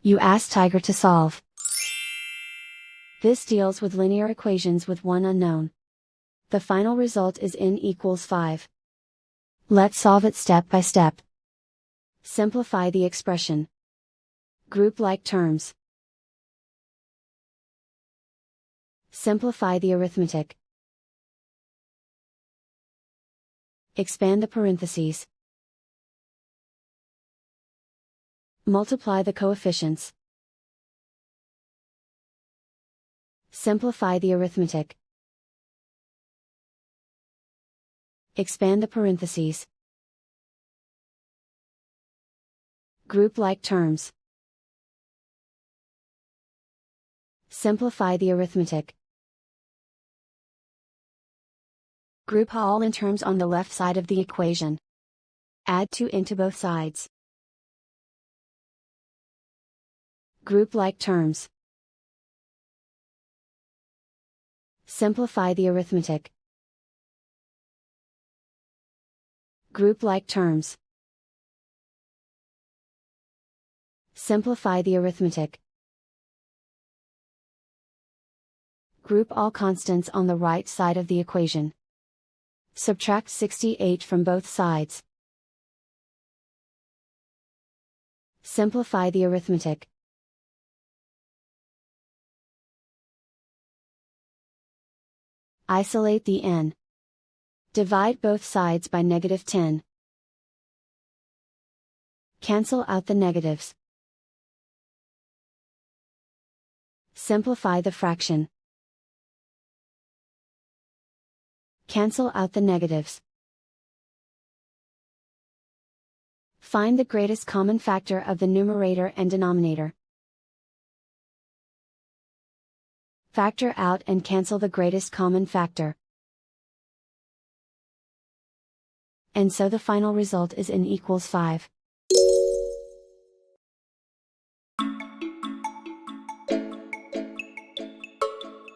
You ask Tiger to solve. This deals with linear equations with one unknown. The final result is n equals 5. Let's solve it step by step. Simplify the expression. Group like terms. Simplify the arithmetic. Expand the parentheses. Multiply the coefficients. Simplify the arithmetic. Expand the parentheses. Group like terms. Simplify the arithmetic. Group all in terms on the left side of the equation. Add 2n to both sides. Group like terms. Simplify the arithmetic. Group like terms. Simplify the arithmetic. Group all constants on the right side of the equation. Subtract 68 from both sides. Simplify the arithmetic. Isolate the n. Divide both sides by -10. Cancel out the negatives. Simplify the fraction. Cancel out the negatives. Find the greatest common factor of the numerator and denominator. Factor out and cancel the greatest common factor. And so the final result is n equals 5.